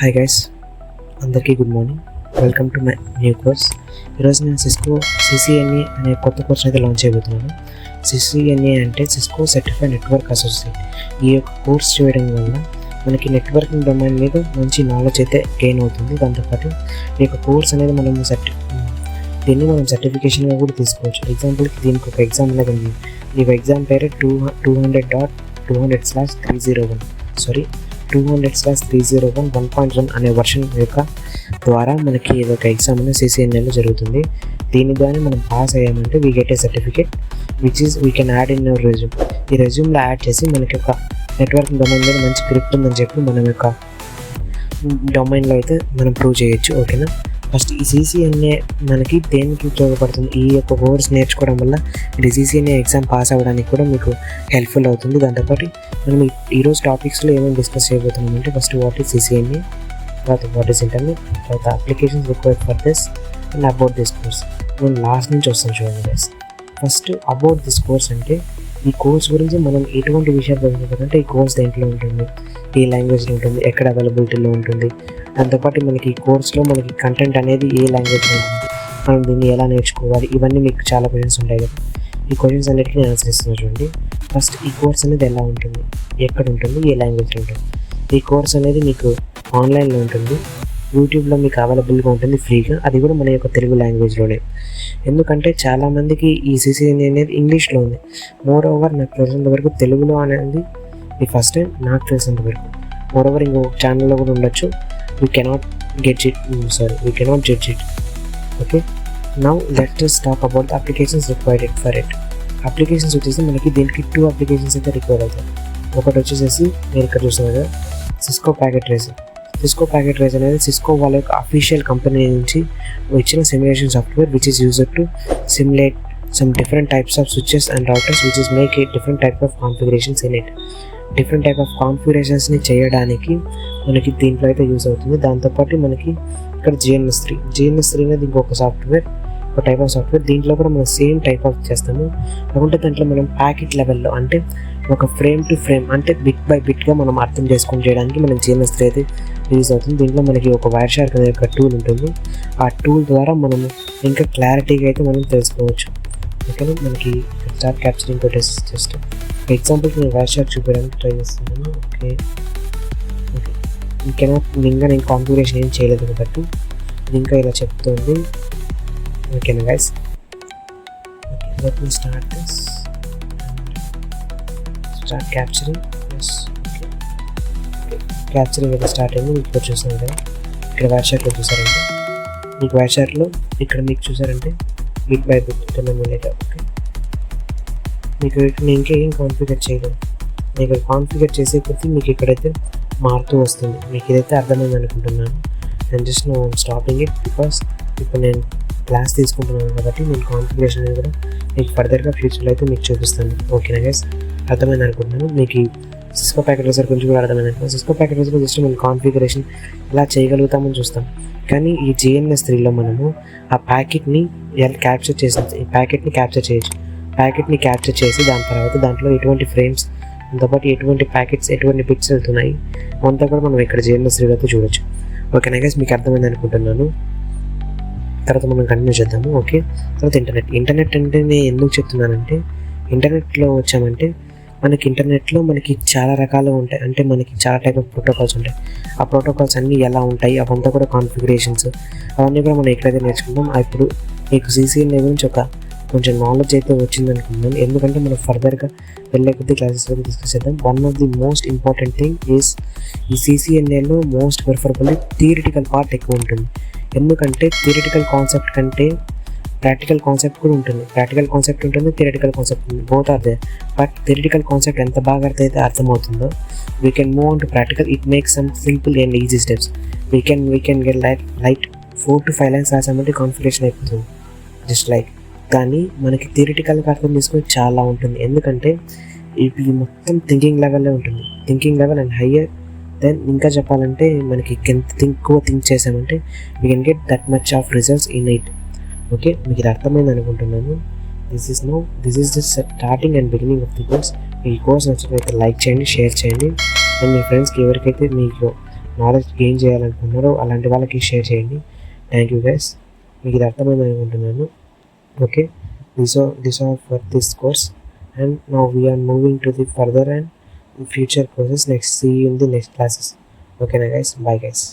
Hi guys, అందరికీ good morning. Welcome to my new course. ఈరోజు నేను సిస్కో సిసిఎన్ఏ అనే కొత్త కోర్స్ అయితే లాంచ్ చేయబోతున్నాను. సిసిఎన్ఏ అంటే సిస్కో సర్టిఫైడ్ నెట్వర్క్ అసోసియేట్. ఈ యొక్క కోర్స్ చేయడం వల్ల మనకి నెట్వర్కింగ్ డొమైన్ మీద మంచి నాలెడ్జ్ అయితే గెయిన్ అవుతుంది. దాంతోపాటు ఈ యొక్క కోర్స్ అనేది దీన్ని మనం సర్టిఫికేషన్గా కూడా తీసుకోవచ్చు. ఎగ్జాంపుల్కి దీనికి ఒక ఎగ్జామ్ అనేది ఉంది. ఈ ఎగ్జామ్ పేరు 200.301 1.1 అనే వర్షన్ యొక్క ద్వారా మనకి ఒక ఎగ్జామ్ అనేది సిసిఎన్ఏలో జరుగుతుంది. దీని ద్వారా మనం పాస్ అయ్యామంటే we get a certificate we can add in your resume. ఈ రెజ్యూమ్లో యాడ్ చేసి మనకి ఒక నెట్వర్కింగ్ డొమైన్ మీద మంచి గ్రిప్ ఉందని చెప్పి మనం యొక్క డొమైన్లో అయితే మనం ప్రూవ్ చేయొచ్చు. ఓకేనా? ఫస్ట్ ఈ సిసిఎన్ఏ మనకి దేనికి ఉపయోగపడుతుంది? ఈ యొక్క కోర్స్ నేర్చుకోవడం వల్ల ఇది సిసిఎన్ఏ ఎగ్జామ్ పాస్ అవ్వడానికి కూడా మీకు హెల్ప్ఫుల్ అవుతుంది. దాంతోపాటు మనం ఈరోజు టాపిక్స్లో ఏమేమి డిస్కస్ చేయబోతున్నాం అంటే, ఫస్ట్ వాట్ ఈస్ సిసిఎన్ఏ, తర్వాత వాట్ ఈస్ ఇంటర్నెట్, తర్వాత applications required for this and about this course. నేను లాస్ట్ నుంచి వస్తాను చూడండి guys. First about this course అంటే, ఈ కోర్స్ గురించి మనం ఎటువంటి విషయాలు తెలుసుకోవాలంటే, ఈ కోర్స్ దేంట్లో ఉంటుంది, ఏ లాంగ్వేజ్లో ఉంటుంది, ఎక్కడ అవైలబిలిటీలో ఉంటుంది, దాంతోపాటు మనకి ఈ కోర్స్లో మనకి కంటెంట్ అనేది ఏ లాంగ్వేజ్లో ఉంటుంది, మనం దీన్ని ఎలా నేర్చుకోవాలి, ఇవన్నీ మీకు చాలా క్వశ్చన్స్ ఉంటాయి కదా. ఈ క్వశ్చన్స్ అన్నిటికీ నేను ఆన్సర్ ఇస్తున్నాను చూడండి. ఫస్ట్ ఈ కోర్స్ అనేది ఎలా ఉంటుంది, ఎక్కడ ఉంటుంది, ఏ లాంగ్వేజ్లో ఉంటుంది. ఈ కోర్స్ అనేది మీకు ఆన్లైన్లో ఉంటుంది, యూట్యూబ్లో మీకు అవైలబుల్గా ఉంటుంది ఫ్రీగా, అది కూడా మన యొక్క తెలుగు లాంగ్వేజ్లోనే. ఎందుకంటే చాలామందికి ఈ సిసిఎన్ఏ అనేది ఇంగ్లీష్లో ఉంది. మోర్ ఓవర్ నాకు తెలిసినంత వరకు తెలుగులో అనేది ఈ ఫస్ట్ టైం నాకు తెలిసినంత వరకు. మోర్ ఓవర్ ఇంకో ఛానల్లో కూడా ఉండొచ్చు. We cannot judge it. Okay, now let us talk about the applications required for it. Applications వచ్చేసి మనకి దీనికి 2 అప్లికేషన్స్ అయితే రిక్వైర్ అవుతాయి. ఒకటి వచ్చేసి మీరు ఇక్కడ చూస్తున్నారు కదా, Cisco packet tracer. Cisco packet tracer అనేది సిస్కో వాళ్ళ యొక్క అఫీషియల్ కంపెనీ నుంచి వచ్చిన simulation software which is used to simulate some different types of switches and routers which is make a different type of configurations in it. Different type of కాన్ఫిగరేషన్స్ని చేయడానికి మనకి దీంట్లో అయితే యూజ్ అవుతుంది. దాంతోపాటు మనకి ఇక్కడ జిఎన్ఎస్3 అనేది ఇంకొక సాఫ్ట్వేర్, ఒక టైప్ ఆఫ్ సాఫ్ట్వేర్. దీంట్లో కూడా మనం సేమ్ టైప్ ఆఫ్ చేస్తాము. కాకుంటే దాంట్లో మనం ప్యాకెట్ లెవెల్లో అంటే ఒక ఫ్రేమ్ టు ఫ్రేమ్ అంటే బిట్ బై బిట్గా మనం అర్థం చేసుకొని చేయడానికి మనకి జిఎన్ఎస్3 అయితే యూజ్ అవుతుంది. దీంట్లో మనకి ఒక వైర్ షార్క్ అనే ఒక టూల్ ఉంటుంది. ఆ టూల్ ద్వారా మనము ఇంకా క్లారిటీగా అయితే మనం తెలుసుకోవచ్చు. ఓకేనా? మనకి స్టార్ట్ క్యాప్చరింగ్ కూడా జస్ట్ ఎగ్జాంపుల్కి నేను వైర్ షార్క్ చూపించడానికి ట్రై చేస్తున్నాను. ఓకే, ఇంకా నేను కాన్ఫిగరేషన్ ఏం చేయలేదు కాబట్టి ఇంకా ఇలా చెప్తుంది. ఓకేనా guys? Okay, let me start this start capturing. Yes, okay, capturing అయితే స్టార్ట్ అయింది. మీకు ఇక్కడ చూసాను కదా, ఇక్కడ వైర్ షార్క్లో చూసారంటే మీకు వైర్ షార్క్లో ఇక్కడ మీకు చూసారంటే బిట్ బై బిట్ ఓకే, మీకు నేను ఇంకేం కాన్ఫిగర్ చేయలేదు. మీకు కాన్ఫిగర్ చేసే కొద్దీ మీకు ఇక్కడైతే మారుతూ వస్తుంది. మీకు ఇదైతే అర్థమైంది అనుకుంటున్నాను. And just no I'm stopping it because ఇప్పుడు నేను క్లాస్ తీసుకుంటున్నాను కాబట్టి నేను కాన్ఫిగరేషన్ అనేది కూడా మీకు ఫర్దర్గా ఫ్యూచర్లో అయితే మీకు చూపిస్తాను. ఓకేనా గైస్? అర్థమైంది అనుకుంటున్నాను. మీకు ఈ సిస్కో ప్యాకెట్ ట్రేసర్ గురించి కూడా అర్థమైంది అనుకుంటున్నాను. సిస్కో ప్యాకెట్ ట్రేసర్ జస్ట్ మనం కాన్ఫిగరేషన్ ఎలా చేయగలుగుతామని చూస్తాం. కానీ ఈ జిఎన్ఎస్3లో మనము ఆ ప్యాకెట్ని క్యాప్చర్ చేయొచ్చు. ప్యాకెట్ని క్యాప్చర్ చేసి దాని తర్వాత దాంట్లో ఎటువంటి ఫ్రేమ్స్, దాంతోపాటు ఎటువంటి ప్యాకెట్స్, ఎటువంటి బిట్స్ వెళ్తున్నాయి అంతా కూడా మనం ఇక్కడ జిఎన్ఎస్3లో అయితే చూడొచ్చు. ఓకేనా గైస్? మీకు అర్థమైంది అనుకుంటున్నాను. తర్వాత మనం కంటిన్యూ చేద్దాము. ఓకే, తర్వాత ఇంటర్నెట్ అంటే నేను ఎందుకు చెప్తున్నానంటే, ఇంటర్నెట్లో వచ్చామంటే మనకి ఇంటర్నెట్లో మనకి చాలా రకాలు ఉంటాయి. అంటే మనకి చాలా టైప్ ఆఫ్ ప్రోటోకాల్స్ ఉంటాయి. ఆ ప్రోటోకాల్స్ అన్నీ ఎలా ఉంటాయి, అవంతా కూడా కాన్ఫిగరేషన్స్, అవన్నీ కూడా మనం ఎక్కడైతే నేర్చుకుంటాం. ఇప్పుడు మీకు సిసిఎన్ఏ గురించి ఒక కొంచెం నాలెడ్జ్ అయితే వచ్చింది అనుకుంటున్నాను. ఎందుకంటే మనం ఫర్దర్గా వెళ్ళే కొద్ది క్లాసెస్ వరకు డిస్కస్ చేద్దాం. One of the most important thing is ఈ సిసిఎన్ఏలో మోస్ట్ ప్రిఫరబుల్లీ థియరిటికల్ పార్ట్ ఎక్కువ ఉంటుంది. ఎందుకంటే థియరిటికల్ కాన్సెప్ట్ కంటే ప్రాక్టికల్ కాన్సెప్ట్ కూడా ఉంటుంది. థియరిటికల్ కాన్సెప్ట్ ఉంటుంది, both are there. But theoretical concept ఎంత బాగా అయితే అర్థమవుతుందో we can move on to practical. It makes some simple and easy steps. We can get light 4 to 5 lines రాసామంటే configuration అయిపోతుంది జస్ట్ లైక్. కానీ మనకి థియరిటికల్గా అర్థం చేసుకుని చాలా ఉంటుంది. ఎందుకంటే ఇది మొత్తం థింకింగ్ లెవెల్లో ఉంటుంది. Thinking level and higher then. ఇంకా చెప్పాలంటే మనకి ఎంత ఎక్కువ థింక్ చేసామంటే we can get that much of results in it. Okay, మీకు ఇది అర్థమైంది అనుకుంటున్నాను. This is the starting and beginning of the course. ఈ కోర్స్ నచ్చినట్లయితే లైక్ చేయండి, షేర్ చేయండి. అండ్ మీ ఫ్రెండ్స్కి ఎవరికైతే మీకు నాలెడ్జ్ గెయిన్ చేయాలనుకుంటున్నారో అలాంటి వాళ్ళకి షేర్ చేయండి. Thank you guys. మీకు ఇది అర్థమైంది అనుకుంటున్నాను. Okay, this are for this course and now we are moving to the further and future courses. Next see you in the next classes. ఓకేనా గైస్, బాయ్ గైస్.